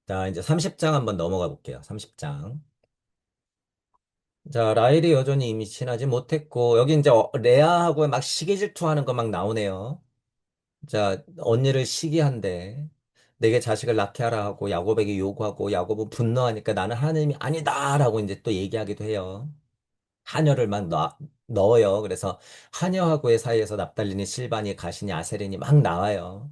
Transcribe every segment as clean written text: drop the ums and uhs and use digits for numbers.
자, 이제 30장 한번 넘어가 볼게요. 30장. 자, 라일이 여전히 이미 친하지 못했고, 여기 이제 레아하고 막 시기 질투하는 거 막 나오네요. 자, 언니를 시기한데, 내게 자식을 낳게 하라 하고, 야곱에게 요구하고, 야곱은 분노하니까 나는 하나님이 아니다라고 이제 또 얘기하기도 해요. 하녀를 막 넣어요. 그래서 하녀하고의 사이에서 납달리니 실바니 가시니 아세린이 막 나와요.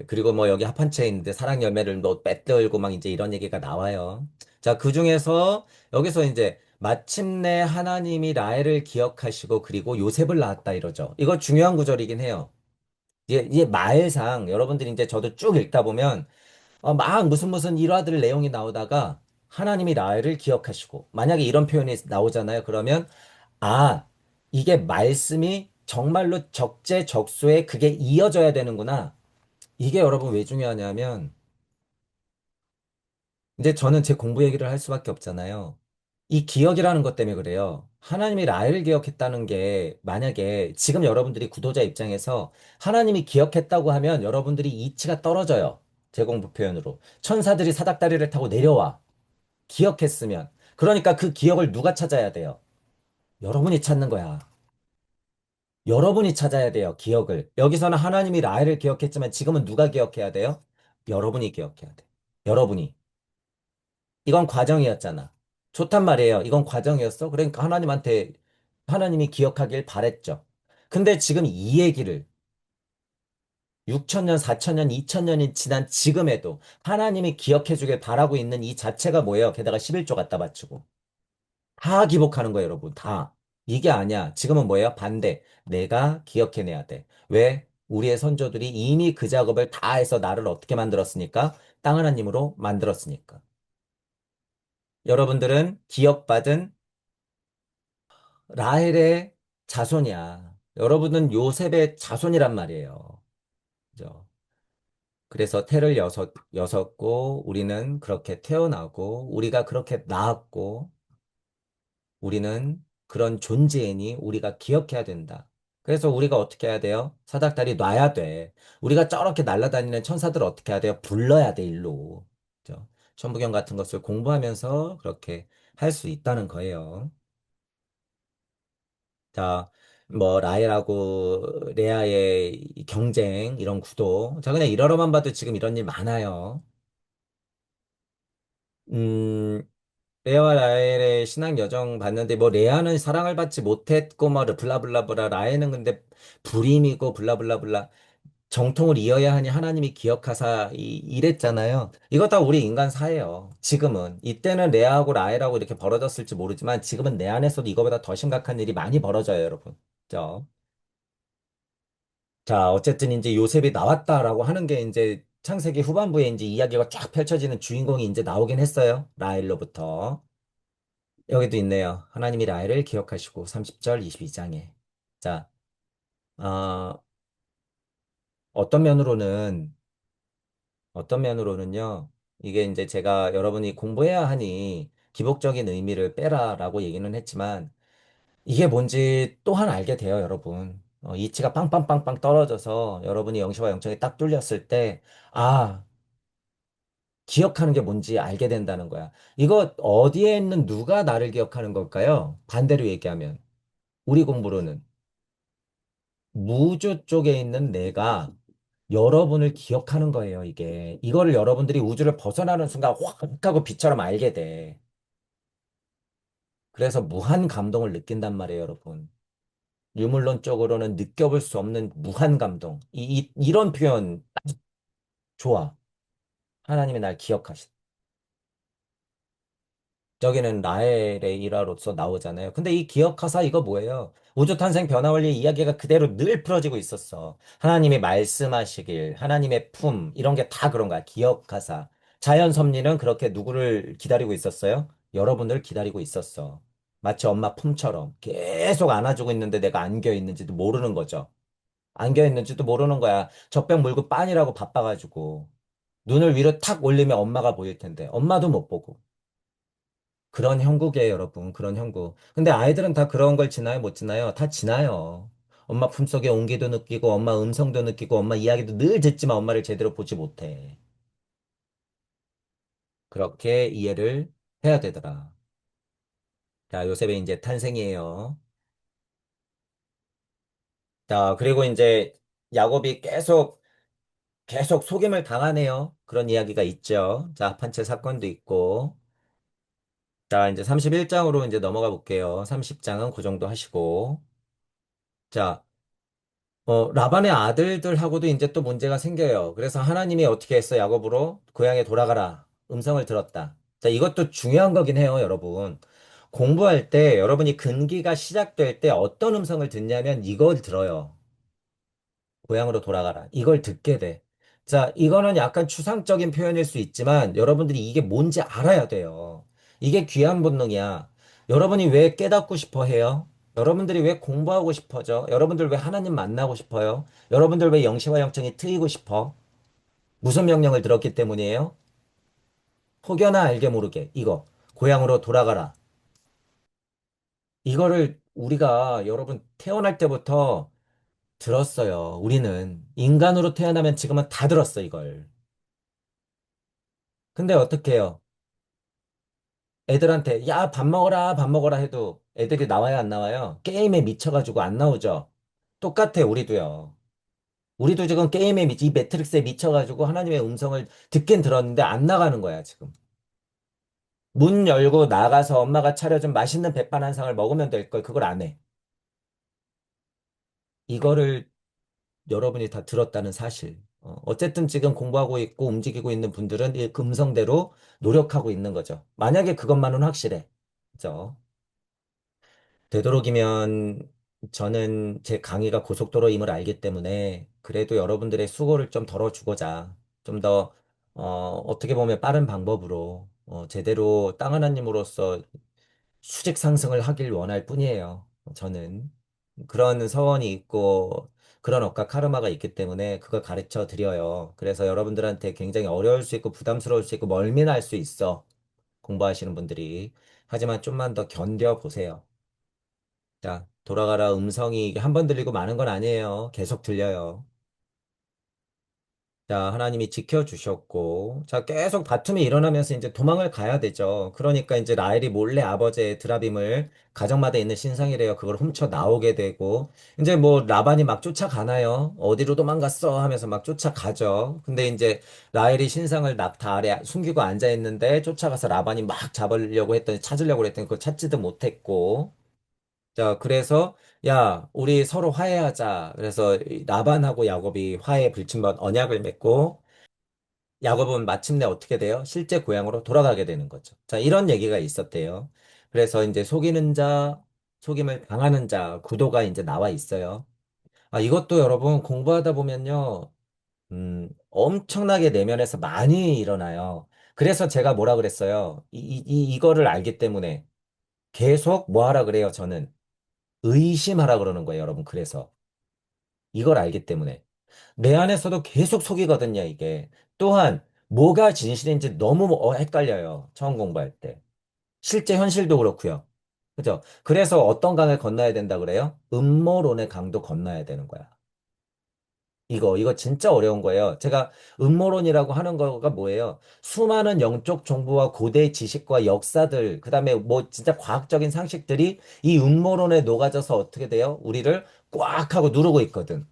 그리고 뭐 여기 합한채 있는데 사랑 열매를 뭐 빼들고 막 이제 이런 얘기가 나와요. 자, 그 중에서 여기서 이제 마침내 하나님이 라헬을 기억하시고 그리고 요셉을 낳았다 이러죠. 이거 중요한 구절이긴 해요. 이게 말상 여러분들이 이제 저도 쭉 읽다 보면 막 무슨 일화들 내용이 나오다가 하나님이 라헬을 기억하시고 만약에 이런 표현이 나오잖아요. 그러면 아, 이게 말씀이 정말로 적재적소에 그게 이어져야 되는구나. 이게 여러분 왜 중요하냐면, 이제 저는 제 공부 얘기를 할 수밖에 없잖아요. 이 기억이라는 것 때문에 그래요. 하나님이 라헬을 기억했다는 게 만약에 지금 여러분들이 구도자 입장에서 하나님이 기억했다고 하면 여러분들이 이치가 떨어져요. 제 공부 표현으로. 천사들이 사닥다리를 타고 내려와. 기억했으면. 그러니까 그 기억을 누가 찾아야 돼요? 여러분이 찾는 거야. 여러분이 찾아야 돼요, 기억을. 여기서는 하나님이 라헬을 기억했지만 지금은 누가 기억해야 돼요? 여러분이 기억해야 돼. 여러분이. 이건 과정이었잖아. 좋단 말이에요. 이건 과정이었어. 그러니까 하나님이 기억하길 바랬죠. 근데 지금 이 얘기를 6천년, 4천년, 2천년이 지난 지금에도 하나님이 기억해 주길 바라고 있는 이 자체가 뭐예요? 게다가 11조 갖다 바치고. 다 기복하는 거예요, 여러분. 다. 이게 아니야. 지금은 뭐예요? 반대. 내가 기억해내야 돼. 왜? 우리의 선조들이 이미 그 작업을 다 해서 나를 어떻게 만들었으니까? 땅 하나님으로 만들었으니까. 여러분들은 기억받은 라헬의 자손이야. 여러분은 요셉의 자손이란 말이에요. 그죠? 그래서 태를 여섰고, 우리는 그렇게 태어나고, 우리가 그렇게 낳았고, 우리는 그런 존재이니 우리가 기억해야 된다. 그래서 우리가 어떻게 해야 돼요? 사닥다리 놔야 돼. 우리가 저렇게 날아다니는 천사들 어떻게 해야 돼요? 불러야 돼, 일로. 그죠? 천부경 같은 것을 공부하면서 그렇게 할 수 있다는 거예요. 자, 뭐, 라헬하고 레아의 이 경쟁, 이런 구도. 자, 그냥 이러러만 봐도 지금 이런 일 많아요. 음, 레아와 라헬의 신앙 여정 봤는데 뭐 레아는 사랑을 받지 못했고 뭐 블라블라블라 라헬은 근데 불임이고 블라블라블라 정통을 이어야 하니 하나님이 기억하사 이랬잖아요. 이거 다 우리 인간 사예요. 지금은 이때는 레아하고 라헬하고 이렇게 벌어졌을지 모르지만 지금은 내 안에서도 이거보다 더 심각한 일이 많이 벌어져요, 여러분. 그죠? 자, 어쨌든 이제 요셉이 나왔다라고 하는 게 이제 창세기 후반부에 이제 이야기가 쫙 펼쳐지는 주인공이 이제 나오긴 했어요. 라헬로부터. 여기도 있네요. 하나님이 라헬을 기억하시고 30절 22장에. 자, 어, 어떤 면으로는 어떤 면으로는요. 이게 이제 제가 여러분이 공부해야 하니 기복적인 의미를 빼라라고 얘기는 했지만 이게 뭔지 또한 알게 돼요, 여러분. 이치가 빵빵빵빵 떨어져서 여러분이 영시와 영청이 딱 뚫렸을 때 아, 기억하는 게 뭔지 알게 된다는 거야. 이거 어디에 있는 누가 나를 기억하는 걸까요? 반대로 얘기하면 우리 공부로는 무주 쪽에 있는 내가 여러분을 기억하는 거예요, 이게. 이거를 여러분들이 우주를 벗어나는 순간 확 하고 빛처럼 알게 돼. 그래서 무한 감동을 느낀단 말이에요, 여러분. 유물론 쪽으로는 느껴볼 수 없는 무한 감동. 이런 표현 좋아. 하나님이 날 기억하시. 저기는 라헬의 일화로서 나오잖아요. 근데 이 기억하사 이거 뭐예요? 우주 탄생 변화 원리 이야기가 그대로 늘 풀어지고 있었어. 하나님이 말씀하시길, 하나님의 품, 이런 게 다 그런 거야. 기억하사. 자연 섭리는 그렇게 누구를 기다리고 있었어요? 여러분을 기다리고 있었어. 마치 엄마 품처럼 계속 안아주고 있는데 내가 안겨 있는지도 모르는 거죠. 안겨 있는지도 모르는 거야. 젖병 물고 빤이라고 바빠가지고. 눈을 위로 탁 올리면 엄마가 보일 텐데 엄마도 못 보고. 그런 형국이에요, 여러분. 그런 형국. 근데 아이들은 다 그런 걸 지나요, 못 지나요? 다 지나요. 엄마 품속의 온기도 느끼고, 엄마 음성도 느끼고, 엄마 이야기도 늘 듣지만 엄마를 제대로 보지 못해. 그렇게 이해를 해야 되더라. 자, 요셉의 이제 탄생이에요. 자, 그리고 이제 야곱이 계속 속임을 당하네요. 그런 이야기가 있죠. 자, 합한채 사건도 있고. 자, 이제 31장으로 이제 넘어가 볼게요. 30장은 그 정도 하시고. 자, 라반의 아들들하고도 이제 또 문제가 생겨요. 그래서 하나님이 어떻게 했어? 야곱으로 고향에 돌아가라. 음성을 들었다. 자, 이것도 중요한 거긴 해요, 여러분. 공부할 때 여러분이 근기가 시작될 때 어떤 음성을 듣냐면 이걸 들어요. 고향으로 돌아가라. 이걸 듣게 돼. 자, 이거는 약간 추상적인 표현일 수 있지만 여러분들이 이게 뭔지 알아야 돼요. 이게 귀한 본능이야. 여러분이 왜 깨닫고 싶어 해요? 여러분들이 왜 공부하고 싶어져? 여러분들 왜 하나님 만나고 싶어요? 여러분들 왜 영시와 영적이 트이고 싶어? 무슨 명령을 들었기 때문이에요? 혹여나 알게 모르게 이거 고향으로 돌아가라. 이거를 우리가 여러분 태어날 때부터 들었어요. 우리는 인간으로 태어나면 지금은 다 들었어, 이걸. 근데 어떻게 해요? 애들한테 야, 밥 먹어라 해도 애들이 나와요, 안 나와요? 게임에 미쳐가지고 안 나오죠? 똑같아, 우리도요. 우리도 지금 이 매트릭스에 미쳐가지고 하나님의 음성을 듣긴 들었는데 안 나가는 거야, 지금. 문 열고 나가서 엄마가 차려준 맛있는 백반 한 상을 먹으면 될 걸, 그걸 안 해. 이거를 여러분이 다 들었다는 사실. 어쨌든 지금 공부하고 있고 움직이고 있는 분들은 이 금성대로 노력하고 있는 거죠. 만약에 그것만은 확실해. 그죠? 되도록이면 저는 제 강의가 고속도로임을 알기 때문에 그래도 여러분들의 수고를 좀 덜어주고자 좀 더, 어떻게 보면 빠른 방법으로 제대로 땅 하나님으로서 수직 상승을 하길 원할 뿐이에요. 저는 그런 서원이 있고 그런 억과 카르마가 있기 때문에 그걸 가르쳐 드려요. 그래서 여러분들한테 굉장히 어려울 수 있고 부담스러울 수 있고 멀미날 수 있어. 공부하시는 분들이. 하지만 좀만 더 견뎌 보세요. 자, 돌아가라 음성이 한 번 들리고 마는 건 아니에요. 계속 들려요. 자, 하나님이 지켜주셨고, 자, 계속 다툼이 일어나면서 이제 도망을 가야 되죠. 그러니까 이제 라헬이 몰래 아버지의 드라빔을 가정마다 있는 신상이래요. 그걸 훔쳐 나오게 되고, 이제 뭐 라반이 막 쫓아가나요? 어디로 도망갔어? 하면서 막 쫓아가죠. 근데 이제 라헬이 신상을 낙타 아래 숨기고 앉아 있는데 쫓아가서 라반이 막 잡으려고 했더니 찾으려고 했더니 그걸 찾지도 못했고, 자, 그래서, 야, 우리 서로 화해하자. 그래서 이 라반하고 야곱이 화해 불침번 언약을 맺고, 야곱은 마침내 어떻게 돼요? 실제 고향으로 돌아가게 되는 거죠. 자, 이런 얘기가 있었대요. 그래서 이제 속이는 자, 속임을 당하는 자, 구도가 이제 나와 있어요. 아, 이것도 여러분 공부하다 보면요, 엄청나게 내면에서 많이 일어나요. 그래서 제가 뭐라 그랬어요? 이거를 알기 때문에 계속 뭐 하라 그래요, 저는. 의심하라 그러는 거예요, 여러분. 그래서 이걸 알기 때문에 내 안에서도 계속 속이거든요, 이게. 또한 뭐가 진실인지 너무 헷갈려요. 처음 공부할 때. 실제 현실도 그렇고요. 그죠? 그래서 어떤 강을 건너야 된다 그래요? 음모론의 강도 건너야 되는 거야. 이거 진짜 어려운 거예요. 제가 음모론이라고 하는 거가 뭐예요? 수많은 영적 정보와 고대 지식과 역사들, 그다음에 뭐 진짜 과학적인 상식들이 이 음모론에 녹아져서 어떻게 돼요? 우리를 꽉 하고 누르고 있거든.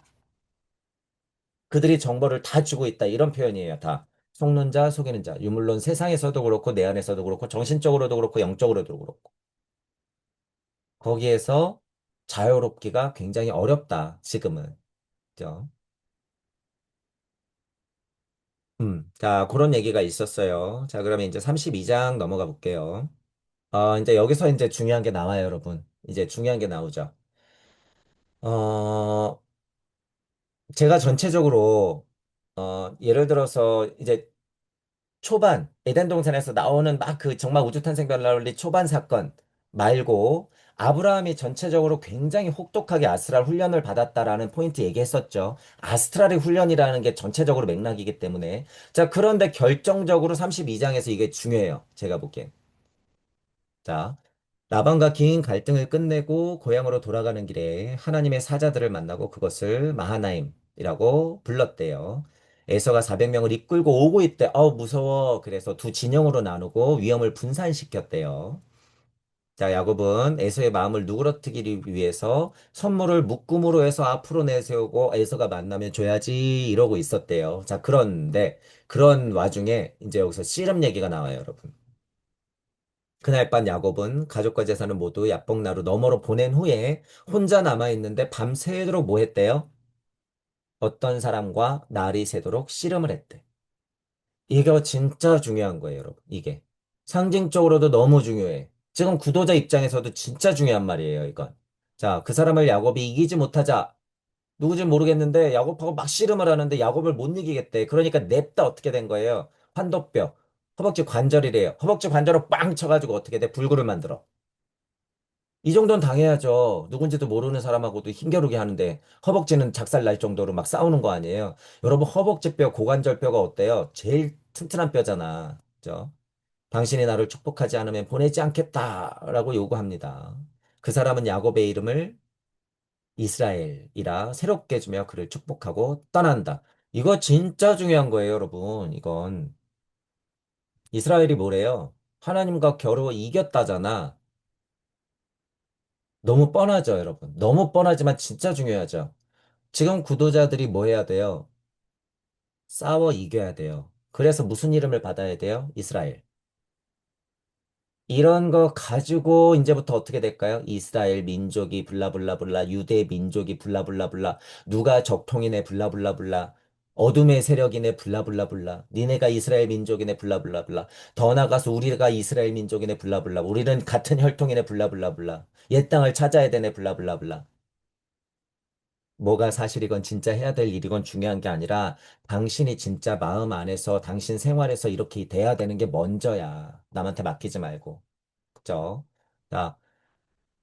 그들이 정보를 다 주고 있다. 이런 표현이에요, 다. 속는 자, 속이는 자. 물론 세상에서도 그렇고, 내 안에서도 그렇고, 정신적으로도 그렇고, 영적으로도 그렇고. 거기에서 자유롭기가 굉장히 어렵다, 지금은. 그죠? 자, 그런 얘기가 있었어요. 자, 그러면 이제 32장 넘어가 볼게요. 이제 여기서 이제 중요한 게 나와요, 여러분. 이제 중요한 게 나오죠. 어, 제가 전체적으로, 예를 들어서 이제 초반, 에덴 동산에서 나오는 막 그 정말 우주탄생별난리 초반 사건 말고, 아브라함이 전체적으로 굉장히 혹독하게 아스트랄 훈련을 받았다라는 포인트 얘기했었죠. 아스트랄의 훈련이라는 게 전체적으로 맥락이기 때문에. 자, 그런데 결정적으로 32장에서 이게 중요해요. 제가 보기엔. 자, 라반과 긴 갈등을 끝내고 고향으로 돌아가는 길에 하나님의 사자들을 만나고 그것을 마하나임이라고 불렀대요. 에서가 400명을 이끌고 오고 있대. 무서워. 그래서 두 진영으로 나누고 위험을 분산시켰대요. 자, 야곱은 에서의 마음을 누그러뜨리기 위해서 선물을 묶음으로 해서 앞으로 내세우고 에서가 만나면 줘야지 이러고 있었대요. 자, 그런데 그런 와중에 이제 여기서 씨름 얘기가 나와요, 여러분. 그날 밤 야곱은 가족과 재산을 모두 야복나루 너머로 보낸 후에 혼자 남아있는데 밤새도록 뭐 했대요? 어떤 사람과 날이 새도록 씨름을 했대. 이게 진짜 중요한 거예요, 여러분. 이게. 상징적으로도 너무 중요해. 지금 구도자 입장에서도 진짜 중요한 말이에요, 이건. 자, 그 사람을 야곱이 이기지 못하자. 누구지 모르겠는데 야곱하고 막 씨름을 하는데 야곱을 못 이기겠대. 그러니까 냅다 어떻게 된 거예요? 환도뼈. 허벅지 관절이래요. 허벅지 관절을 빵 쳐가지고 어떻게 돼? 불구를 만들어. 이 정도는 당해야죠. 누군지도 모르는 사람하고도 힘겨루게 하는데 허벅지는 작살 날 정도로 막 싸우는 거 아니에요. 여러분 허벅지뼈, 고관절뼈가 어때요? 제일 튼튼한 뼈잖아. 그죠? 당신이 나를 축복하지 않으면 보내지 않겠다라고 요구합니다. 그 사람은 야곱의 이름을 이스라엘이라 새롭게 주며 그를 축복하고 떠난다. 이거 진짜 중요한 거예요, 여러분. 이건 이스라엘이 뭐래요? 하나님과 겨루 이겼다잖아. 너무 뻔하죠, 여러분. 너무 뻔하지만 진짜 중요하죠. 지금 구도자들이 뭐 해야 돼요? 싸워 이겨야 돼요. 그래서 무슨 이름을 받아야 돼요? 이스라엘. 이런 거 가지고 이제부터 어떻게 될까요? 이스라엘 민족이 블라블라블라, 유대 민족이 블라블라블라, 누가 적통이네 블라블라블라, 어둠의 세력이네 블라블라블라, 니네가 이스라엘 민족이네 블라블라블라, 더 나가서 우리가 이스라엘 민족이네 블라블라, 우리는 같은 혈통이네 블라블라블라, 옛 땅을 찾아야 되네 블라블라블라. 뭐가 사실이건 진짜 해야 될 일이건 중요한 게 아니라 당신이 진짜 마음 안에서 당신 생활에서 이렇게 돼야 되는 게 먼저야. 남한테 맡기지 말고. 그죠? 자,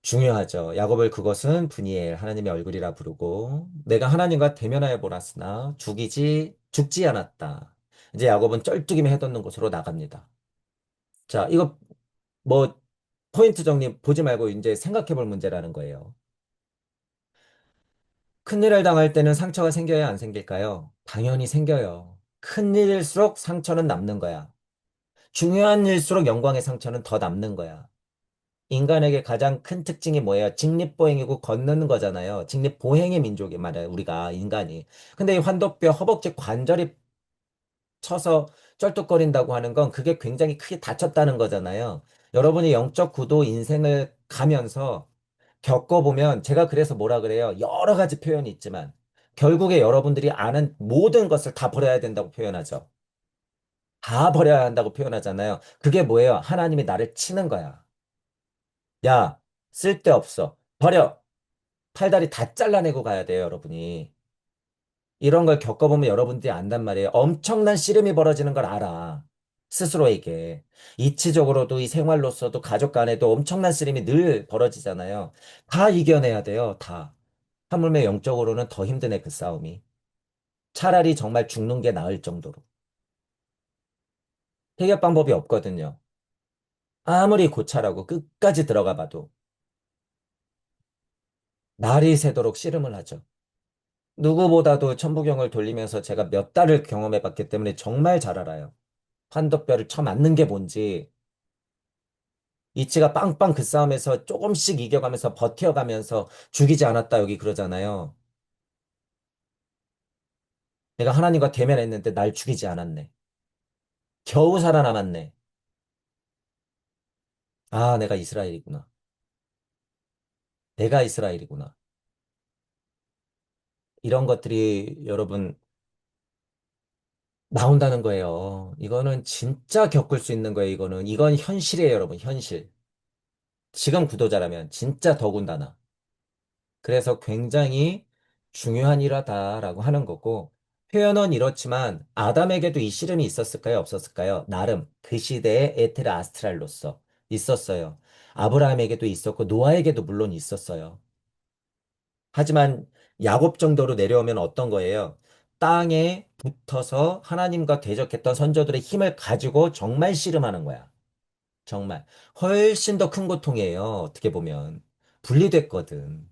중요하죠. 야곱을 그것은 분이엘 하나님의 얼굴이라 부르고 내가 하나님과 대면하여 보았으나 죽지 않았다. 이제 야곱은 쩔뚝이며 해돋는 곳으로 나갑니다. 자, 이거 뭐 포인트 정리 보지 말고 이제 생각해 볼 문제라는 거예요. 큰일을 당할 때는 상처가 생겨야 안 생길까요? 당연히 생겨요. 큰일일수록 상처는 남는 거야. 중요한 일수록 영광의 상처는 더 남는 거야. 인간에게 가장 큰 특징이 뭐예요? 직립보행이고 걷는 거잖아요. 직립보행의 민족이 말이에요. 우리가 인간이. 근데 이 환도뼈 허벅지 관절이 쳐서 쩔뚝거린다고 하는 건 그게 굉장히 크게 다쳤다는 거잖아요. 여러분이 영적 구도 인생을 가면서 겪어보면 제가 그래서 뭐라 그래요? 여러 가지 표현이 있지만 결국에 여러분들이 아는 모든 것을 다 버려야 된다고 표현하죠. 다 버려야 한다고 표현하잖아요. 그게 뭐예요? 하나님이 나를 치는 거야. 야, 쓸데없어. 버려. 팔다리 다 잘라내고 가야 돼요, 여러분이. 이런 걸 겪어보면 여러분들이 안단 말이에요. 엄청난 씨름이 벌어지는 걸 알아. 스스로에게. 이치적으로도 이 생활로서도 가족 간에도 엄청난 씨름이 늘 벌어지잖아요. 다 이겨내야 돼요, 다. 하물며 영적으로는 더 힘드네, 그 싸움이. 차라리 정말 죽는 게 나을 정도로. 해결 방법이 없거든요. 아무리 고차라고 끝까지 들어가 봐도 날이 새도록 씨름을 하죠. 누구보다도 천부경을 돌리면서 제가 몇 달을 경험해 봤기 때문에 정말 잘 알아요. 환도뼈를 쳐맞는 게 뭔지, 이치가 빵빵 그 싸움에서 조금씩 이겨가면서 버텨가면서 죽이지 않았다 여기 그러잖아요. 내가 하나님과 대면했는데 날 죽이지 않았네. 겨우 살아남았네. 아, 내가 이스라엘이구나. 내가 이스라엘이구나. 이런 것들이 여러분 나온다는 거예요. 이거는 진짜 겪을 수 있는 거예요, 이거는. 이건 현실이에요, 여러분, 현실. 지금 구도자라면 진짜 더군다나. 그래서 굉장히 중요한 일화다라고 하는 거고, 표현은 이렇지만 아담에게도 이 씨름이 있었을까요? 없었을까요? 나름 그 시대의 에테르 아스트랄로서 있었어요. 아브라함에게도 있었고 노아에게도 물론 있었어요. 하지만 야곱 정도로 내려오면 어떤 거예요? 땅에 붙어서 하나님과 대적했던 선조들의 힘을 가지고 정말 씨름하는 거야. 정말. 훨씬 더 큰 고통이에요. 어떻게 보면. 분리됐거든.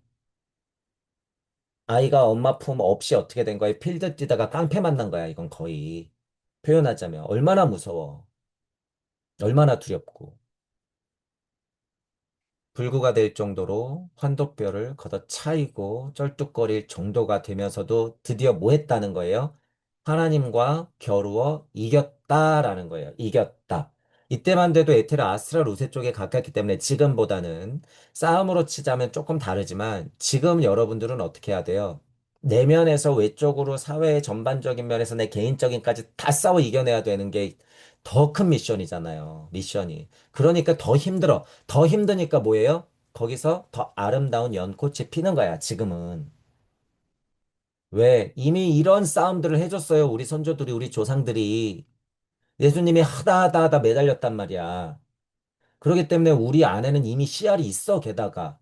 아이가 엄마 품 없이 어떻게 된 거야? 필드 뛰다가 깡패 만난 거야. 이건 거의. 표현하자면. 얼마나 무서워. 얼마나 두렵고. 불구가 될 정도로 환도뼈를 걷어차이고 쩔뚝거릴 정도가 되면서도 드디어 뭐 했다는 거예요? 하나님과 겨루어 이겼다라는 거예요. 이겼다. 이때만 돼도 에테르 아스라 루세 쪽에 가깝기 때문에 지금보다는 싸움으로 치자면 조금 다르지만 지금 여러분들은 어떻게 해야 돼요? 내면에서 외적으로 사회의 전반적인 면에서 내 개인적인까지 다 싸워 이겨내야 되는 게 더 큰 미션이잖아요. 미션이. 그러니까 더 힘들어. 더 힘드니까 뭐예요? 거기서 더 아름다운 연꽃이 피는 거야, 지금은. 왜? 이미 이런 싸움들을 해줬어요. 우리 선조들이, 우리 조상들이. 예수님이 하다 하다 하다 매달렸단 말이야. 그렇기 때문에 우리 안에는 이미 씨알이 있어, 게다가.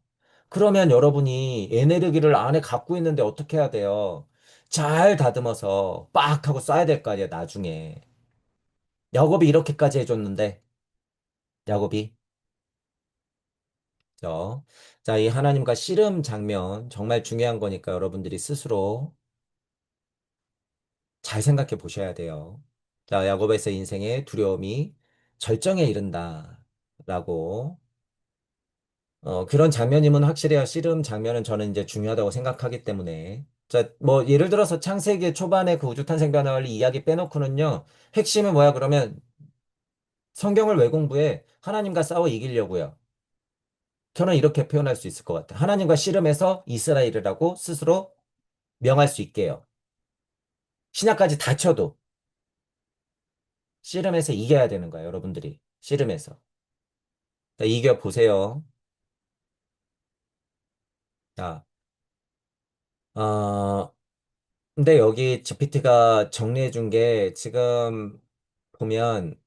그러면 여러분이 에네르기를 안에 갖고 있는데 어떻게 해야 돼요? 잘 다듬어서 빡 하고 쏴야 될 거 아니야, 나중에. 야곱이 이렇게까지 해줬는데, 야곱이. 자, 이 하나님과 씨름 장면 정말 중요한 거니까 여러분들이 스스로 잘 생각해 보셔야 돼요. 자, 야곱에서 인생의 두려움이 절정에 이른다라고 그런 장면임은 확실해요. 씨름 장면은 저는 이제 중요하다고 생각하기 때문에. 자, 뭐 예를 들어서 창세기 초반에 그 우주 탄생 변화를 이야기 빼놓고는요. 핵심은 뭐야 그러면 성경을 왜 공부해? 하나님과 싸워 이기려고요. 저는 이렇게 표현할 수 있을 것 같아요. 하나님과 씨름해서 이스라엘이라고 스스로 명할 수 있게요. 신약까지 다쳐도 씨름해서 이겨야 되는 거예요, 여러분들이. 씨름해서. 자, 이겨 보세요. 자, 어, 근데 여기 GPT가 정리해 준 게 지금 보면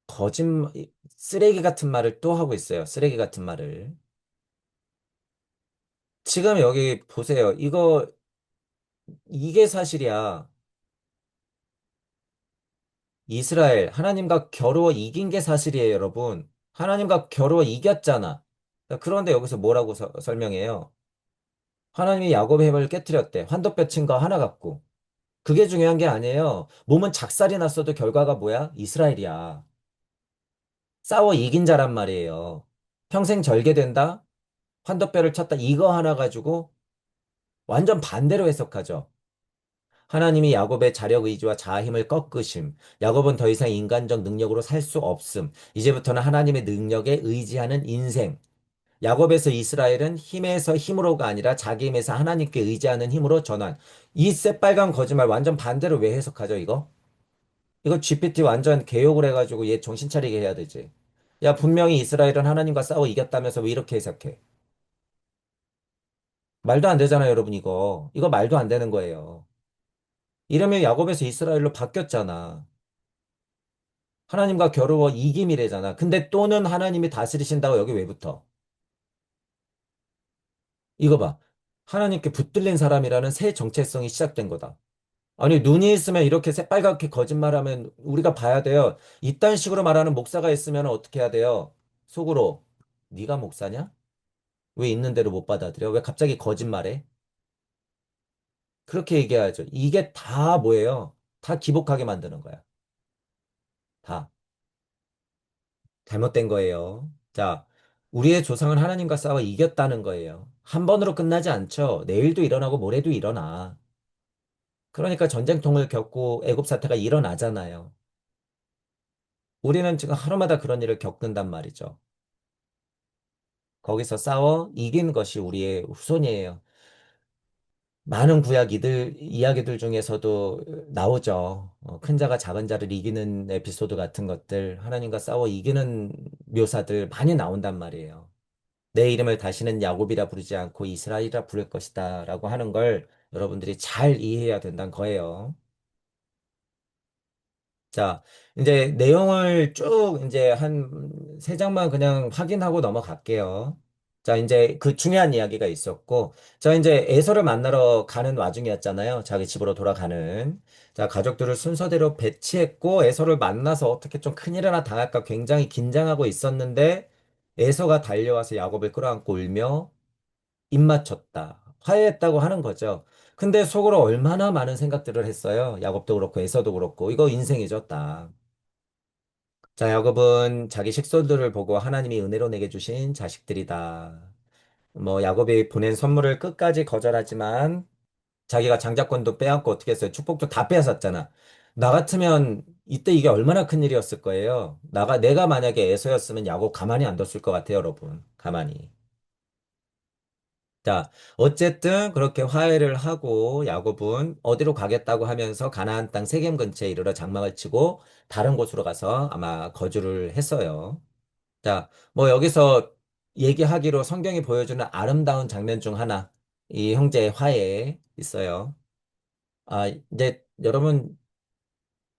거짓말, 쓰레기 같은 말을 또 하고 있어요. 쓰레기 같은 말을. 지금 여기 보세요. 이게 사실이야. 이스라엘, 하나님과 겨루어 이긴 게 사실이에요, 여러분. 하나님과 겨루어 이겼잖아. 그런데 여기서 뭐라고 설명해요? 하나님이 야곱의 힘을 깨뜨렸대. 환도뼈 친 거 하나 갖고. 그게 중요한 게 아니에요. 몸은 작살이 났어도 결과가 뭐야? 이스라엘이야. 싸워 이긴 자란 말이에요. 평생 절개된다? 환도뼈를 쳤다? 이거 하나 가지고 완전 반대로 해석하죠. 하나님이 야곱의 자력 의지와 자아 힘을 꺾으심. 야곱은 더 이상 인간적 능력으로 살 수 없음. 이제부터는 하나님의 능력에 의지하는 인생. 야곱에서 이스라엘은 힘에서 힘으로가 아니라 자기 힘에서 하나님께 의지하는 힘으로 전환. 이 새빨간 거짓말 완전 반대로 왜 해석하죠, 이거? 이거 GPT 완전 개욕을 해가지고 얘 정신 차리게 해야 되지. 야, 분명히 이스라엘은 하나님과 싸워 이겼다면서 왜 이렇게 해석해? 말도 안 되잖아요, 여러분, 이거. 이거 말도 안 되는 거예요. 이름이 야곱에서 이스라엘로 바뀌었잖아. 하나님과 겨루어 이김이래잖아. 근데 또는 하나님이 다스리신다고 여기 왜 붙어? 이거 봐. 하나님께 붙들린 사람이라는 새 정체성이 시작된 거다. 아니, 눈이 있으면 이렇게 새빨갛게 거짓말하면 우리가 봐야 돼요. 이딴 식으로 말하는 목사가 있으면 어떻게 해야 돼요? 속으로, 네가 목사냐? 왜 있는 대로 못 받아들여? 왜 갑자기 거짓말해? 그렇게 얘기해야죠. 이게 다 뭐예요? 다 기복하게 만드는 거야. 다. 잘못된 거예요. 자, 우리의 조상은 하나님과 싸워 이겼다는 거예요. 한 번으로 끝나지 않죠. 내일도 일어나고 모레도 일어나. 그러니까 전쟁통을 겪고 애굽 사태가 일어나잖아요. 우리는 지금 하루마다 그런 일을 겪는단 말이죠. 거기서 싸워 이긴 것이 우리의 후손이에요. 많은 이야기들 중에서도 나오죠. 큰 자가 작은 자를 이기는 에피소드 같은 것들, 하나님과 싸워 이기는 묘사들 많이 나온단 말이에요. 내 이름을 다시는 야곱이라 부르지 않고 이스라엘이라 부를 것이다 라고 하는 걸 여러분들이 잘 이해해야 된다는 거예요. 자, 이제 내용을 쭉 이제 한 세 장만 그냥 확인하고 넘어갈게요. 자, 이제 그 중요한 이야기가 있었고, 자, 이제 에서를 만나러 가는 와중이었잖아요. 자기 집으로 돌아가는. 자, 가족들을 순서대로 배치했고, 에서를 만나서 어떻게 좀 큰일 하나 당할까 굉장히 긴장하고 있었는데, 에서가 달려와서 야곱을 끌어안고 울며 입 맞췄다. 화해했다고 하는 거죠. 근데 속으로 얼마나 많은 생각들을 했어요. 야곱도 그렇고 에서도 그렇고 이거 인생이죠, 딱. 자, 야곱은 자기 식솔들을 보고 하나님이 은혜로 내게 주신 자식들이다. 뭐 야곱이 보낸 선물을 끝까지 거절하지만 자기가 장자권도 빼앗고 어떻게 했어요? 축복도 다 빼앗았잖아. 나 같으면 이때 이게 얼마나 큰 일이었을 거예요. 내가 만약에 에서였으면 야곱 가만히 안 뒀을 것 같아요, 여러분. 가만히. 자, 어쨌든 그렇게 화해를 하고 야곱은 어디로 가겠다고 하면서 가나안 땅 세겜 근처에 이르러 장막을 치고 다른 곳으로 가서 아마 거주를 했어요. 자, 뭐 여기서 얘기하기로 성경이 보여주는 아름다운 장면 중 하나, 이 형제의 화해 있어요. 아, 이제 여러분,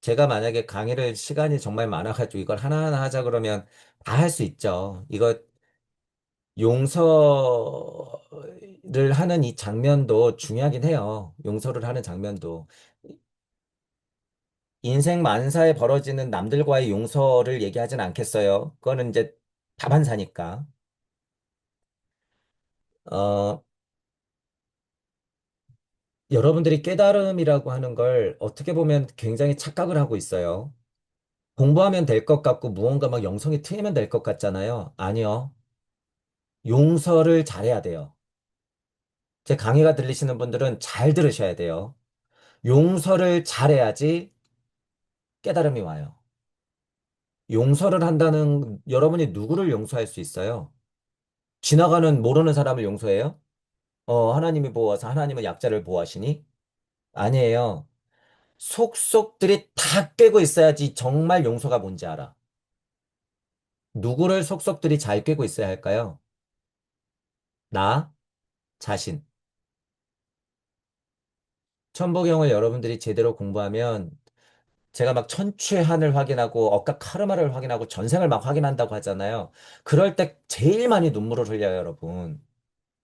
제가 만약에 강의를 시간이 정말 많아가지고 이걸 하나하나 하자 그러면 다 할 수 있죠. 이거 용서를 하는 이 장면도 중요하긴 해요. 용서를 하는 장면도. 인생 만사에 벌어지는 남들과의 용서를 얘기하진 않겠어요. 그거는 이제 다반사니까. 어, 여러분들이 깨달음이라고 하는 걸 어떻게 보면 굉장히 착각을 하고 있어요. 공부하면 될 것 같고 무언가 막 영성이 트이면 될 것 같잖아요. 아니요. 용서를 잘해야 돼요. 제 강의가 들리시는 분들은 잘 들으셔야 돼요. 용서를 잘해야지 깨달음이 와요. 용서를 한다는 여러분이 누구를 용서할 수 있어요? 지나가는 모르는 사람을 용서해요? 하나님이 보호하사 하나님은 약자를 보호하시니? 아니에요. 속속들이 다 깨고 있어야지 정말 용서가 뭔지 알아. 누구를 속속들이 잘 꿰고 있어야 할까요? 나 자신. 천부경을 여러분들이 제대로 공부하면 제가 막 천추의 한을 확인하고 억각 카르마를 확인하고 전생을 막 확인한다고 하잖아요. 그럴 때 제일 많이 눈물을 흘려요, 여러분.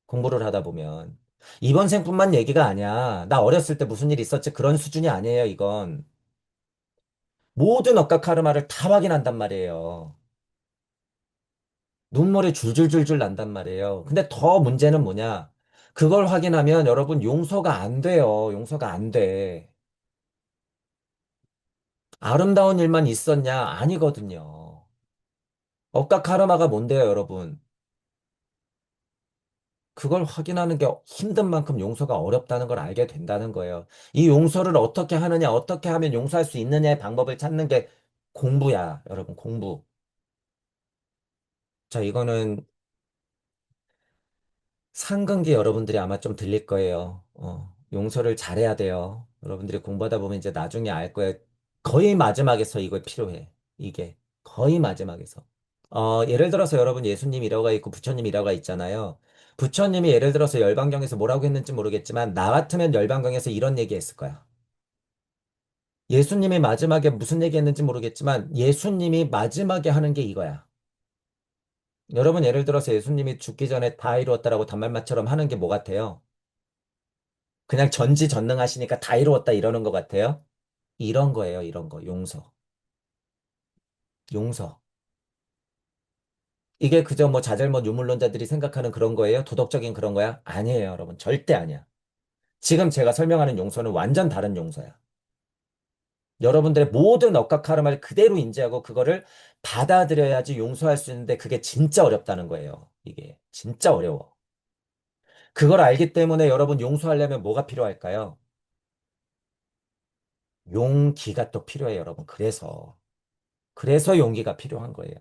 공부를 하다 보면. 이번 생뿐만 얘기가 아니야. 나 어렸을 때 무슨 일 있었지? 그런 수준이 아니에요, 이건. 모든 억각 카르마를 다 확인한단 말이에요. 눈물이 줄줄줄줄 난단 말이에요. 근데 더 문제는 뭐냐? 그걸 확인하면 여러분 용서가 안 돼요. 용서가 안 돼. 아름다운 일만 있었냐? 아니거든요. 억각 카르마가 뭔데요, 여러분? 그걸 확인하는 게 힘든 만큼 용서가 어렵다는 걸 알게 된다는 거예요. 이 용서를 어떻게 하느냐, 어떻게 하면 용서할 수 있느냐의 방법을 찾는 게 공부야, 여러분, 공부. 자, 이거는 상근기 여러분들이 아마 좀 들릴 거예요. 용서를 잘해야 돼요. 여러분들이 공부하다 보면 이제 나중에 알 거예요. 거의 마지막에서 이거 필요해. 이게. 거의 마지막에서. 예를 들어서 여러분 예수님 일화가 있고 부처님 일화가 있잖아요. 부처님이 예를 들어서 열반경에서 뭐라고 했는지 모르겠지만 나 같으면 열반경에서 이런 얘기 했을 거야. 예수님이 마지막에 무슨 얘기 했는지 모르겠지만 예수님이 마지막에 하는 게 이거야. 여러분 예를 들어서 예수님이 죽기 전에 다 이루었다라고 단말말처럼 하는 게 뭐 같아요? 그냥 전지전능하시니까 다 이루었다 이러는 것 같아요? 이런 거예요, 이런 거. 용서. 용서. 이게 그저 뭐 자잘못 유물론자들이 생각하는 그런 거예요? 도덕적인 그런 거야? 아니에요, 여러분. 절대 아니야. 지금 제가 설명하는 용서는 완전 다른 용서야. 여러분들의 모든 억각 카르마를 그대로 인지하고 그거를 받아들여야지 용서할 수 있는데 그게 진짜 어렵다는 거예요. 이게 진짜 어려워. 그걸 알기 때문에 여러분 용서하려면 뭐가 필요할까요? 용기가 또 필요해요, 여러분. 그래서 용기가 필요한 거예요.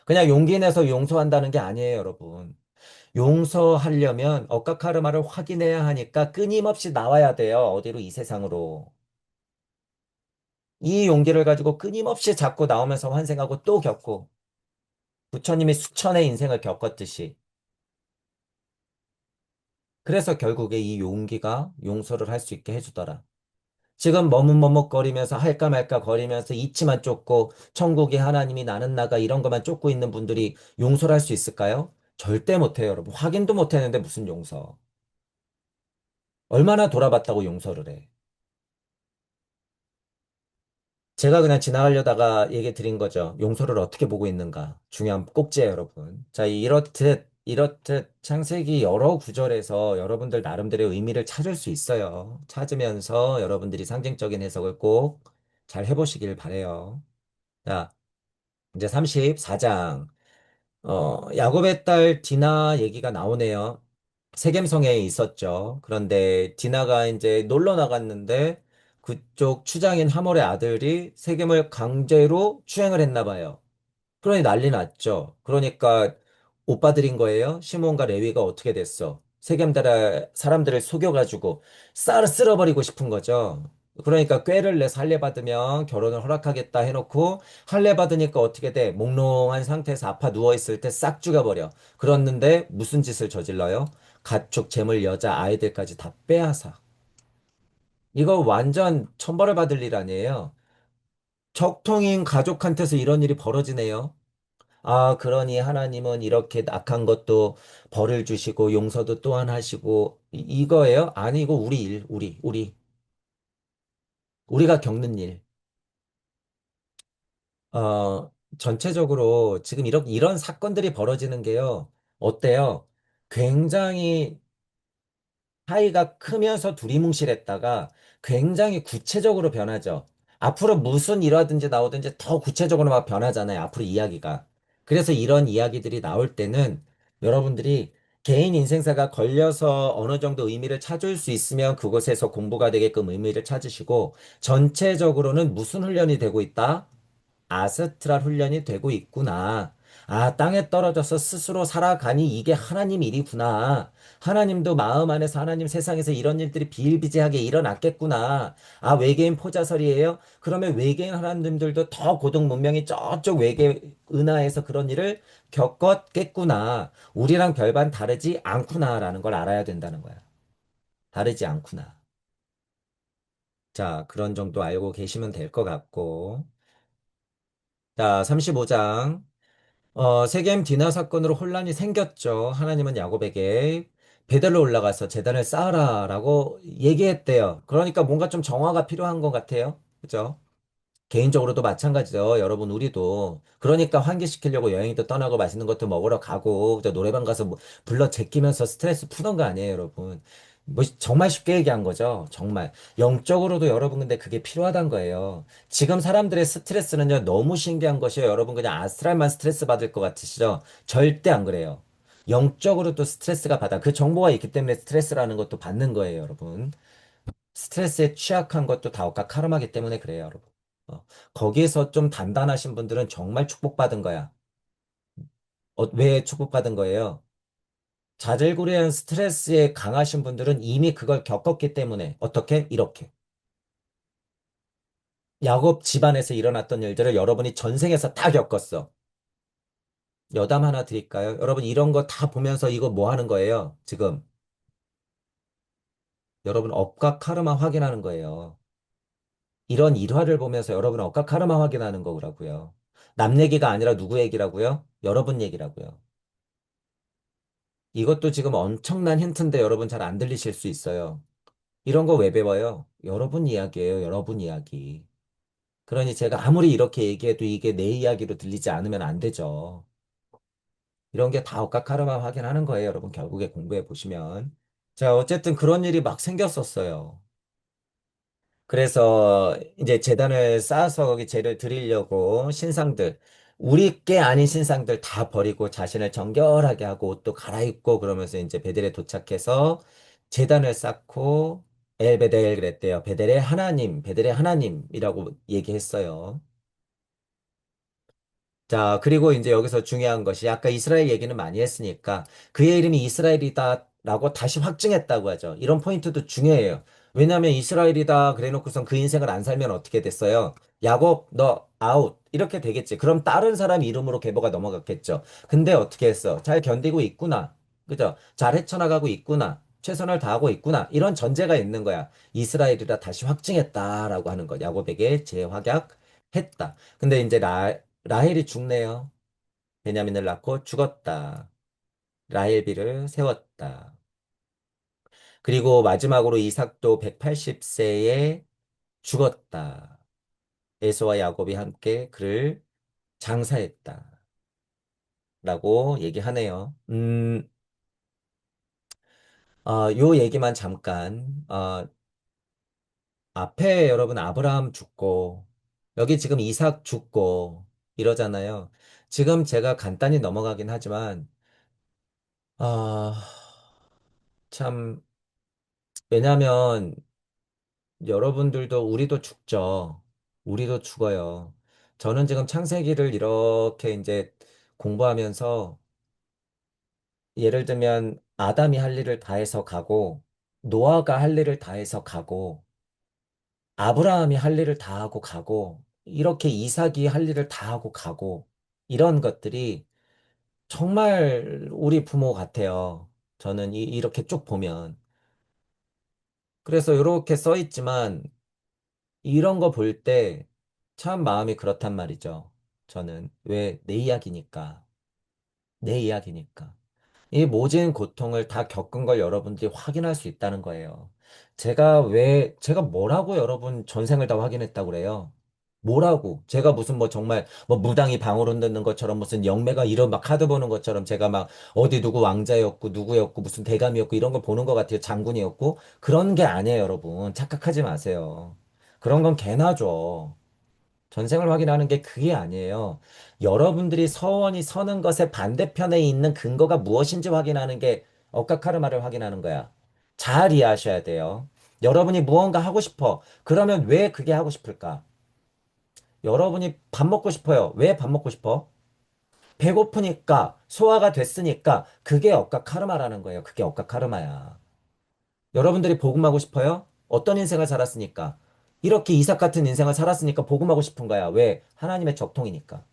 그냥 용기 내서 용서한다는 게 아니에요, 여러분. 용서하려면 억각 카르마를 확인해야 하니까 끊임없이 나와야 돼요. 어디로 이 세상으로. 이 용기를 가지고 끊임없이 자꾸 나오면서 환생하고 또 겪고 부처님이 수천의 인생을 겪었듯이 그래서 결국에 이 용기가 용서를 할 수 있게 해주더라. 지금 머뭇머뭇거리면서 할까 말까 거리면서 이치만 쫓고 천국이 하나님이 나는 나가 이런 것만 쫓고 있는 분들이 용서를 할 수 있을까요? 절대 못해요, 여러분. 확인도 못했는데 무슨 용서. 얼마나 돌아봤다고 용서를 해. 제가 그냥 지나가려다가 얘기 드린 거죠. 용서를 어떻게 보고 있는가. 중요한 꼭지예요, 여러분. 자, 이렇듯 이렇듯 창세기 여러 구절에서 여러분들 나름대로의 의미를 찾을 수 있어요. 찾으면서 여러분들이 상징적인 해석을 꼭 잘 해보시길 바래요. 자, 이제 34장. 야곱의 딸 디나 얘기가 나오네요. 세겜성에 있었죠. 그런데 디나가 이제 놀러 나갔는데 그쪽 추장인 하몰의 아들이 세겜을 강제로 추행을 했나 봐요. 그러니 난리 났죠. 그러니까 오빠들인 거예요. 시몬과 레위가 어떻게 됐어? 세겜들의 사람들을 속여가지고 쓸어버리고 싶은 거죠. 그러니까 꾀를 내서 할례 받으면 결혼을 허락하겠다 해놓고 할례 받으니까 어떻게 돼? 몽롱한 상태에서 아파 누워있을 때 싹 죽여버려. 그랬는데 무슨 짓을 저질러요? 가축, 재물, 여자, 아이들까지 다 빼앗아. 이거 완전 천벌을 받을 일 아니에요. 적통인 가족한테서 이런 일이 벌어지네요. 아, 그러니 하나님은 이렇게 악한 것도 벌을 주시고 용서도 또한 하시고 이거예요? 아니고 우리 일, 우리가 겪는 일. 어, 전체적으로 지금 이런 사건들이 벌어지는 게요. 어때요? 굉장히 차이가 크면서 두리뭉실했다가 굉장히 구체적으로 변하죠. 앞으로 무슨 일화든지 나오든지 더 구체적으로 막 변하잖아요. 앞으로 이야기가. 그래서 이런 이야기들이 나올 때는 여러분들이 개인 인생사가 걸려서 어느 정도 의미를 찾을 수 있으면 그곳에서 공부가 되게끔 의미를 찾으시고 전체적으로는 무슨 훈련이 되고 있다? 아스트랄 훈련이 되고 있구나. 아, 땅에 떨어져서 스스로 살아가니 이게 하나님 일이구나. 하나님도 마음 안에서 하나님 세상에서 이런 일들이 비일비재하게 일어났겠구나. 아, 외계인 포자설이에요? 그러면 외계인 하나님들도 더 고등 문명이 저쪽 외계 은하에서 그런 일을 겪었겠구나. 우리랑 별반 다르지 않구나라는 걸 알아야 된다는 거야. 다르지 않구나. 자, 그런 정도 알고 계시면 될 것 같고. 자, 35장. 세겜 디나 사건으로 혼란이 생겼죠. 하나님은 야곱에게 베델로 올라가서 제단을 쌓아라라고 얘기했대요. 그러니까 뭔가 좀 정화가 필요한 것 같아요. 그죠? 개인적으로도 마찬가지죠. 여러분, 우리도. 그러니까 환기시키려고 여행도 떠나고 맛있는 것도 먹으러 가고, 저 노래방 가서 뭐 불러 제끼면서 스트레스 푸는 거 아니에요, 여러분. 뭐, 정말 쉽게 얘기한 거죠. 정말. 영적으로도 여러분, 근데 그게 필요하단 거예요. 지금 사람들의 스트레스는요, 너무 신기한 것이에요. 여러분, 그냥 아스트랄만 스트레스 받을 것 같으시죠? 절대 안 그래요. 영적으로도 스트레스가 받아. 그 정보가 있기 때문에 스트레스라는 것도 받는 거예요, 여러분. 스트레스에 취약한 것도 다오카 카르마기 때문에 그래요, 여러분. 거기에서 좀 단단하신 분들은 정말 축복받은 거야. 왜 축복받은 거예요? 자질구레한 스트레스에 강하신 분들은 이미 그걸 겪었기 때문에 어떻게? 이렇게. 야곱 집안에서 일어났던 일들을 여러분이 전생에서 다 겪었어. 여담 하나 드릴까요? 여러분 이런 거 다 보면서 이거 뭐 하는 거예요? 지금 여러분 업과 카르마 확인하는 거예요. 이런 일화를 보면서 여러분 업과 카르마 확인하는 거라고요. 남 얘기가 아니라 누구 얘기라고요? 여러분 얘기라고요. 이것도 지금 엄청난 힌트인데 여러분 잘 안 들리실 수 있어요. 이런 거 왜 배워요? 여러분 이야기예요, 여러분 이야기. 그러니 제가 아무리 이렇게 얘기해도 이게 내 이야기로 들리지 않으면 안 되죠. 이런 게 다 억각 카르마 확인하는 거예요, 여러분. 결국에 공부해 보시면. 자, 어쨌든 그런 일이 막 생겼었어요. 그래서 이제 제단을 쌓아서 거기 제를 드리려고 신상들, 우리 게 아닌 신상들 다 버리고 자신을 정결하게 하고 옷도 갈아입고 그러면서 이제 베델에 도착해서 제단을 쌓고 엘베델 그랬대요. 베델의 하나님이라고 얘기했어요. 자, 그리고 이제 여기서 중요한 것이 아까 이스라엘 얘기는 많이 했으니까 그의 이름이 이스라엘이다라고 다시 확증했다고 하죠. 이런 포인트도 중요해요. 왜냐하면 이스라엘이다 그래 놓고선 그 인생을 안 살면 어떻게 됐어요? 야곱, 너 아웃. 이렇게 되겠지. 그럼 다른 사람 이름으로 계보가 넘어갔겠죠. 근데 어떻게 했어? 잘 견디고 있구나. 그죠? 잘 헤쳐나가고 있구나. 최선을 다하고 있구나. 이런 전제가 있는 거야. 이스라엘이라 다시 확증했다라고 하는 거. 야곱에게 재확약했다. 근데 이제 라헬이 죽네요. 베냐민을 낳고 죽었다. 라헬비를 세웠다. 그리고 마지막으로 이삭도 180세에 죽었다. 에서와 야곱이 함께 그를 장사했다. 라고 얘기하네요. 요 얘기만 잠깐, 앞에 여러분 아브라함 죽고, 여기 지금 이삭 죽고, 이러잖아요. 지금 제가 간단히 넘어가긴 하지만, 아, 참, 왜냐면, 여러분들도, 우리도 죽죠. 우리도 죽어요. 저는 지금 창세기를 이렇게 이제 공부하면서, 예를 들면, 아담이 할 일을 다해서 가고, 노아가 할 일을 다해서 가고, 아브라함이 할 일을 다 하고 가고, 이렇게 이삭이 할 일을 다 하고 가고, 이런 것들이 정말 우리 부모 같아요. 저는 이렇게 쭉 보면. 그래서 이렇게 써 있지만, 이런 거 볼 때 참 마음이 그렇단 말이죠. 저는. 왜? 내 이야기니까. 내 이야기니까. 이 모진 고통을 다 겪은 걸 여러분들이 확인할 수 있다는 거예요. 제가 뭐라고 여러분 전생을 다 확인했다고 그래요? 뭐라고? 제가 무슨 뭐 정말 뭐 무당이 방울 흔드는 것처럼 무슨 영매가 이런 막 카드 보는 것처럼 제가 막 어디 누구 왕자였고 누구였고 무슨 대감이었고 이런 거 보는 것 같아요. 장군이었고. 그런 게 아니에요, 여러분. 착각하지 마세요. 그런 건 개나 줘. 전생을 확인하는 게 그게 아니에요. 여러분들이 서원이 서는 것의 반대편에 있는 근거가 무엇인지 확인하는 게 억가카르마를 확인하는 거야. 잘 이해하셔야 돼요. 여러분이 무언가 하고 싶어. 그러면 왜 그게 하고 싶을까? 여러분이 밥 먹고 싶어요. 왜 밥 먹고 싶어? 배고프니까, 소화가 됐으니까, 그게 억가카르마라는 거예요. 그게 억가카르마야. 여러분들이 복음하고 싶어요? 어떤 인생을 살았으니까? 이렇게 이삭 같은 인생을 살았으니까 복음하고 싶은 거야. 왜? 하나님의 적통이니까.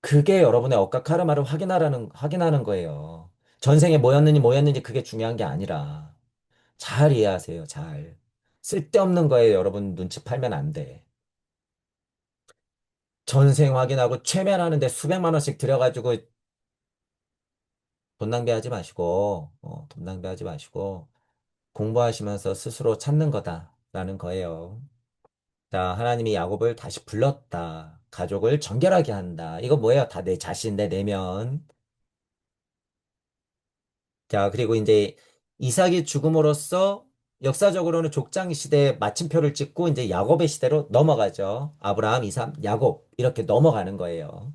그게 여러분의 억각 카르마를 확인하는 거예요. 전생에 뭐였는지 그게 중요한 게 아니라. 잘 이해하세요, 잘. 쓸데없는 거에 여러분 눈치 팔면 안 돼. 전생 확인하고 최면하는데 수백만 원씩 들여가지고 돈 낭비하지 마시고, 돈 낭비하지 마시고, 공부하시면서 스스로 찾는 거다라는 거예요. 자, 하나님이 야곱을 다시 불렀다. 가족을 정결하게 한다. 이거 뭐예요? 다 내 자신, 내 내면. 자, 그리고 이제 이삭이 죽음으로써 역사적으로는 족장 시대에 마침표를 찍고 이제 야곱의 시대로 넘어가죠. 아브라함, 이삭, 야곱 이렇게 넘어가는 거예요.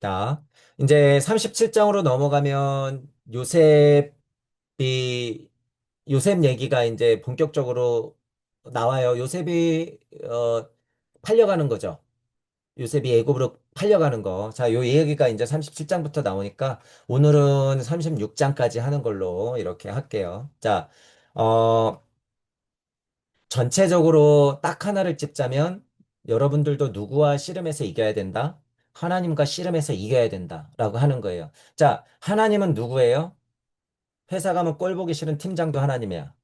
자, 이제 37장으로 넘어가면 요셉 얘기가 이제 본격적으로 나와요. 요셉이 팔려가는 거죠. 요셉이 애굽으로 팔려가는 거. 자, 요 얘기가 이제 37장부터 나오니까 오늘은 36장까지 하는 걸로 이렇게 할게요. 자, 어, 전체적으로 딱 하나를 찝자면 여러분들도 누구와 씨름해서 이겨야 된다? 하나님과 씨름해서 이겨야 된다. 라고 하는 거예요. 자, 하나님은 누구예요? 회사 가면 꼴 보기 싫은 팀장도 하나님이야.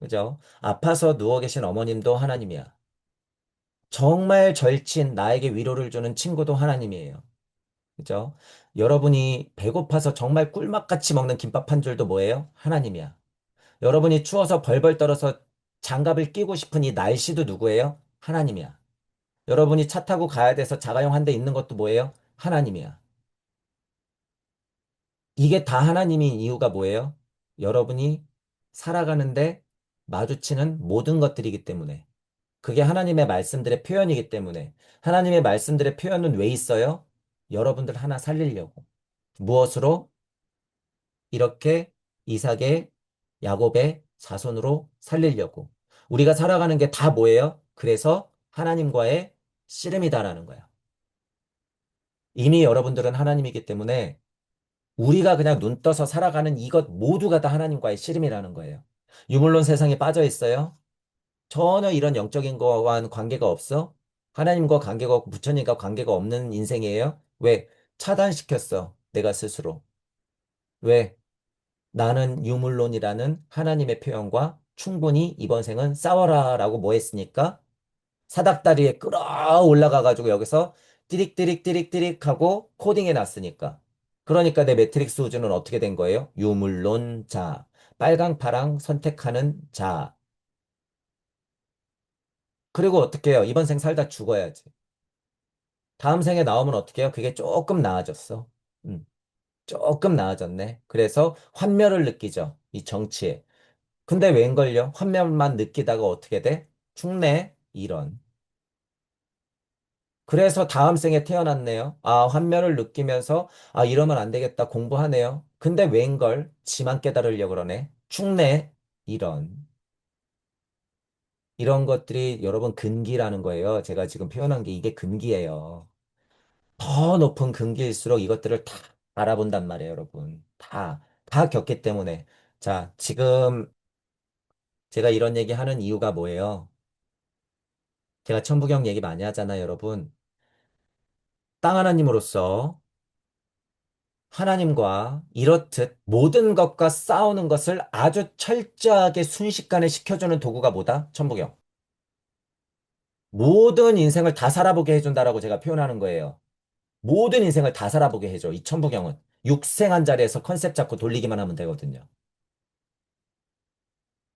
그죠? 아파서 누워 계신 어머님도 하나님이야. 정말 절친 나에게 위로를 주는 친구도 하나님이에요. 그죠? 여러분이 배고파서 정말 꿀맛같이 먹는 김밥 한 줄도 뭐예요? 하나님이야. 여러분이 추워서 벌벌 떨어서 장갑을 끼고 싶은 이 날씨도 누구예요? 하나님이야. 여러분이 차 타고 가야 돼서 자가용 한 대 있는 것도 뭐예요? 하나님이야. 이게 다 하나님인 이유가 뭐예요? 여러분이 살아가는데 마주치는 모든 것들이기 때문에. 그게 하나님의 말씀들의 표현이기 때문에. 하나님의 말씀들의 표현은 왜 있어요? 여러분들 하나 살리려고. 무엇으로? 이렇게 이삭의 야곱의 자손으로 살리려고. 우리가 살아가는 게 다 뭐예요? 그래서 하나님과의 씨름이다라는 거야. 이미 여러분들은 하나님이기 때문에 우리가 그냥 눈 떠서 살아가는 이것 모두가 다 하나님과의 씨름이라는 거예요. 유물론 세상에 빠져 있어요? 전혀 이런 영적인 거와는 관계가 없어? 하나님과 관계가 없고 부처님과 관계가 없는 인생이에요? 왜? 차단시켰어. 내가 스스로. 왜? 나는 유물론이라는 하나님의 표현과 충분히 이번 생은 싸워라라고 뭐 했으니까 사닥다리에 끌어올라가가지고 여기서 띠릭띠릭띠릭띠릭 하고 코딩해 놨으니까. 그러니까 내 매트릭스 우주는 어떻게 된 거예요? 유물론자. 빨강, 파랑 선택하는 자. 그리고 어떻게 해요? 이번 생 살다 죽어야지. 다음 생에 나오면 어떻게 해요? 그게 조금 나아졌어. 음, 조금 나아졌네. 그래서 환멸을 느끼죠. 이 정치에. 근데 웬걸요? 환멸만 느끼다가 어떻게 돼? 죽네? 이런. 그래서 다음 생에 태어났네요. 아, 환멸을 느끼면서, 아, 이러면 안 되겠다. 공부하네요. 근데 웬걸? 지만 깨달으려고 그러네. 죽네? 이런. 이런 것들이 여러분 근기라는 거예요. 제가 지금 표현한 게 이게 근기예요. 더 높은 근기일수록 이것들을 다 알아본단 말이에요, 여러분. 다 겪기 때문에. 자, 지금 제가 이런 얘기 하는 이유가 뭐예요? 제가 천부경 얘기 많이 하잖아요, 여러분. 땅 하나님으로서 하나님과 이렇듯 모든 것과 싸우는 것을 아주 철저하게 순식간에 시켜주는 도구가 뭐다? 천부경. 모든 인생을 다 살아보게 해준다라고 제가 표현하는 거예요. 모든 인생을 다 살아보게 해줘, 이 천부경은. 육생 한 자리에서 컨셉 잡고 돌리기만 하면 되거든요.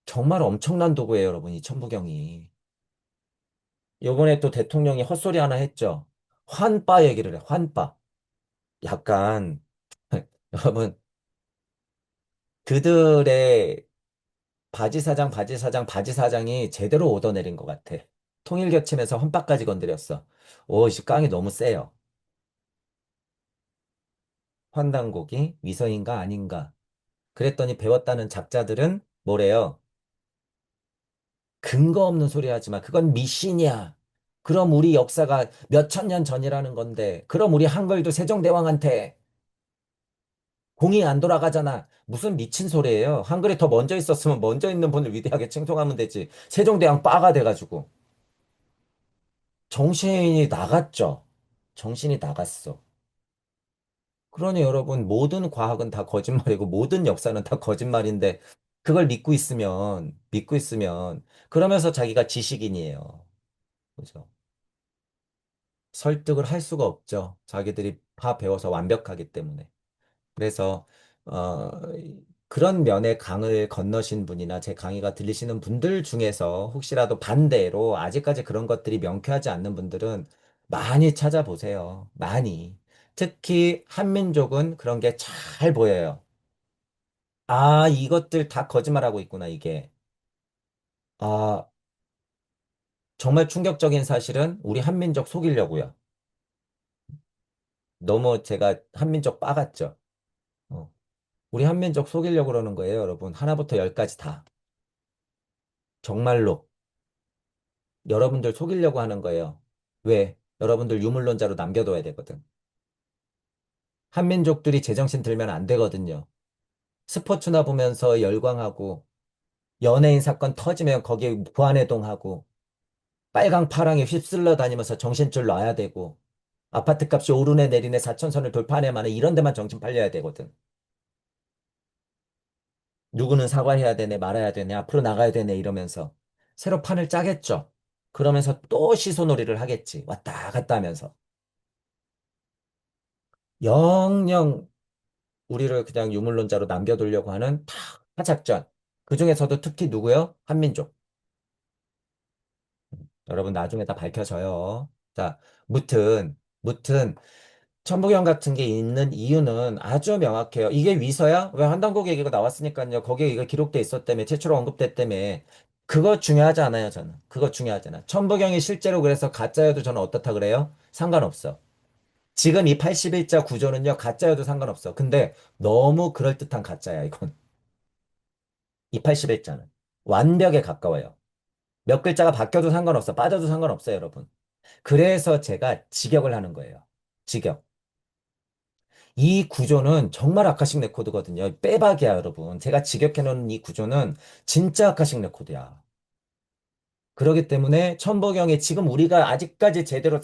정말 엄청난 도구예요, 여러분, 이 천부경이. 요번에 또 대통령이 헛소리 하나 했죠. 환빠 얘기를 해, 환빠. 약간, 여러분, 그들의 바지사장이 제대로 얻어내린 것 같아. 통일교침에서 헌빠까지 건드렸어. 오, 씨, 깡이 너무 세요. 환단곡이 위선인가 아닌가. 그랬더니 배웠다는 작자들은 뭐래요? 근거 없는 소리 하지 마. 그건 미신이야. 그럼 우리 역사가 몇 천 년 전이라는 건데, 그럼 우리 한글도 세종대왕한테 공이 안 돌아가잖아. 무슨 미친 소리예요. 한글이 더 먼저 있었으면 먼저 있는 분을 위대하게 칭송하면 되지. 세종대왕 빠가 돼가지고. 정신이 나갔죠. 정신이 나갔어. 그러니 여러분, 모든 과학은 다 거짓말이고, 모든 역사는 다 거짓말인데, 그걸 믿고 있으면, 그러면서 자기가 지식인이에요. 그죠? 설득을 할 수가 없죠. 자기들이 다 배워서 완벽하기 때문에. 그래서 어, 그런 면의 강을 건너신 분이나 제 강의가 들리시는 분들 중에서 혹시라도 반대로 아직까지 그런 것들이 명쾌하지 않는 분들은 많이 찾아보세요. 많이. 특히 한민족은 그런 게 잘 보여요. 아, 이것들 다 거짓말하고 있구나, 이게. 아, 정말 충격적인 사실은 우리 한민족 속이려고요. 너무 제가 한민족 빠갔죠. 어. 우리 한민족 속이려고 그러는 거예요, 여러분. 하나부터 열까지 다. 정말로. 여러분들 속이려고 하는 거예요. 왜? 여러분들 유물론자로 남겨둬야 되거든. 한민족들이 제정신 들면 안 되거든요. 스포츠나 보면서 열광하고, 연예인 사건 터지면 거기에 부안해동하고, 빨강 파랑에 휩쓸러 다니면서 정신줄 놔야 되고, 아파트 값이 오르네 내리네 사천선을 돌파하네 마네 이런 데만 정신 팔려야 되거든. 누구는 사과해야 되네 말아야 되네 앞으로 나가야 되네 이러면서 새로 판을 짜겠죠. 그러면서 또 시소놀이를 하겠지. 왔다 갔다 하면서. 영영 우리를 그냥 유물론자로 남겨두려고 하는 타작전. 그중에서도 특히 누구요? 한민족. 여러분 나중에 다 밝혀져요. 자, 무튼 천부경 같은 게 있는 이유는 아주 명확해요. 이게 위서야? 왜 한단국 얘기가 나왔으니까요. 거기에 이거 기록돼 있었다며 최초로 언급됐다며. 그거 중요하지 않아요, 저는. 그거 중요하지 않아. 천부경이 실제로 그래서 가짜여도 저는 어떻다 그래요? 상관없어. 지금 이 81자 구조는요, 가짜여도 상관없어. 근데 너무 그럴듯한 가짜야, 이건. 이 81자는. 완벽에 가까워요. 몇 글자가 바뀌어도 상관없어. 빠져도 상관없어요, 여러분. 그래서 제가 직역을 하는 거예요. 직역. 이 구조는 정말 아카식 레코드거든요. 빼박이야, 여러분. 제가 직역해놓은 이 구조는 진짜 아카식 레코드야. 그렇기 때문에 천부경에 지금 우리가 아직까지 제대로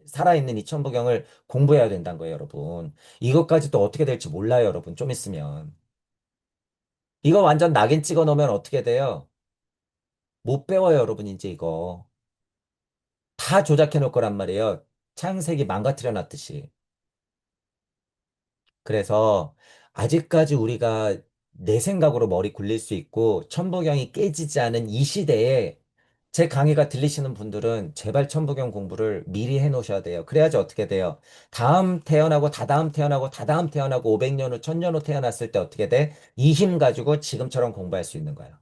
살아있는 이 천부경을 공부해야 된다는 거예요, 여러분. 이것까지 또 어떻게 될지 몰라요, 여러분. 좀 있으면. 이거 완전 낙인 찍어 놓으면 어떻게 돼요? 못 배워요, 여러분, 이제 이거. 다 조작해 놓을 거란 말이에요. 창세기 망가뜨려 놨듯이. 그래서 아직까지 우리가 내 생각으로 머리 굴릴 수 있고 천부경이 깨지지 않은 이 시대에 제 강의가 들리시는 분들은 제발 천부경 공부를 미리 해 놓으셔야 돼요. 그래야지 어떻게 돼요? 다음 태어나고 다다음 태어나고 다다음 태어나고 500년 후, 1000년 후 태어났을 때 어떻게 돼? 이 힘 가지고 지금처럼 공부할 수 있는 거예요.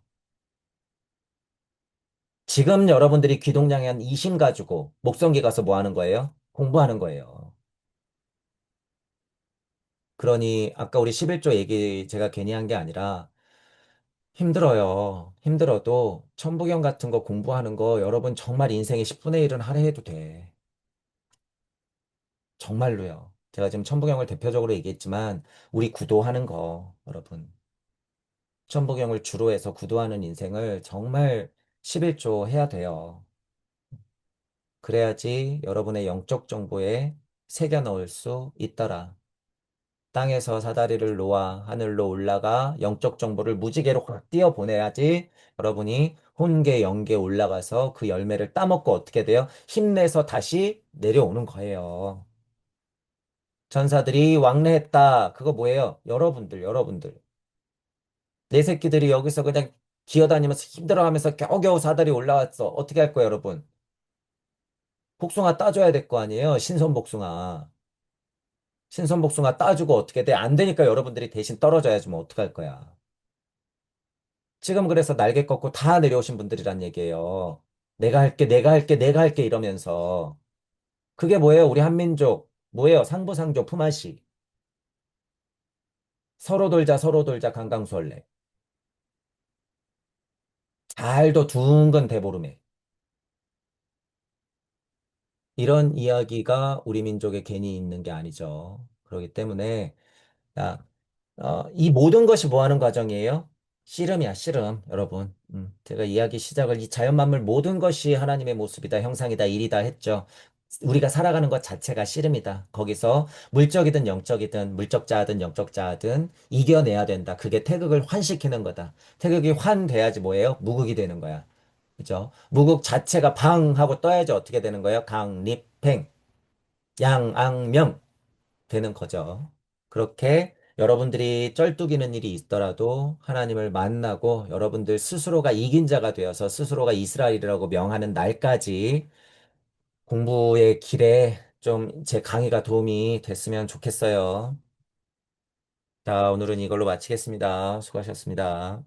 지금 여러분들이 귀동냥이 이 힘 가지고 목성기 가서 뭐 하는 거예요? 공부하는 거예요. 그러니 아까 우리 11조 얘기 제가 괜히 한 게 아니라 힘들어요. 힘들어도 천부경 같은 거 공부하는 거 여러분 정말 인생의 10분의 1은 하려 해도 돼. 정말로요. 제가 지금 천부경을 대표적으로 얘기했지만 우리 구도하는 거 여러분 천부경을 주로 해서 구도하는 인생을 정말 11조 해야 돼요. 그래야지 여러분의 영적 정보에 새겨 넣을 수 있더라. 땅에서 사다리를 놓아 하늘로 올라가 영적 정보를 무지개로 확 띄어보내야지 여러분이 혼계, 영계 올라가서 그 열매를 따먹고 어떻게 돼요? 힘내서 다시 내려오는 거예요. 전사들이 왕래했다. 그거 뭐예요? 여러분들, 여러분들. 내 새끼들이 여기서 그냥 기어다니면서 힘들어하면서 겨우겨우 사다리 올라왔어. 어떻게 할 거예요, 여러분? 복숭아 따줘야 될 거 아니에요? 신선복숭아. 신선복숭아 따주고 어떻게 돼? 안 되니까 여러분들이 대신 떨어져야지 뭐 어떡할 거야. 지금 그래서 날개 꺾고 다 내려오신 분들이란 얘기예요. 내가 할게, 내가 할게, 내가 할게 이러면서. 그게 뭐예요? 우리 한민족. 뭐예요? 상부상조 품앗이. 서로 돌자 강강수월래. 잘도 둥근 대보름에. 이런 이야기가 우리 민족에 괜히 있는 게 아니죠. 그렇기 때문에, 야, 이 모든 것이 뭐 하는 과정이에요? 씨름이야, 씨름, 여러분. 제가 이야기 시작을 이 자연 만물 모든 것이 하나님의 모습이다, 형상이다, 일이다 했죠. 우리가 살아가는 것 자체가 씨름이다. 거기서 물적이든 영적이든 물적자든 영적자든 이겨내야 된다. 그게 태극을 환시키는 거다. 태극이 환돼야지 뭐예요? 무극이 되는 거야. 그죠? 무극 자체가 방 하고 떠야지 어떻게 되는 거예요? 강립팽, 양앙명 되는 거죠. 그렇게 여러분들이 쩔뚝이는 일이 있더라도 하나님을 만나고 여러분들 스스로가 이긴 자가 되어서 스스로가 이스라엘이라고 명하는 날까지 공부의 길에 좀 제 강의가 도움이 됐으면 좋겠어요. 자, 오늘은 이걸로 마치겠습니다. 수고하셨습니다.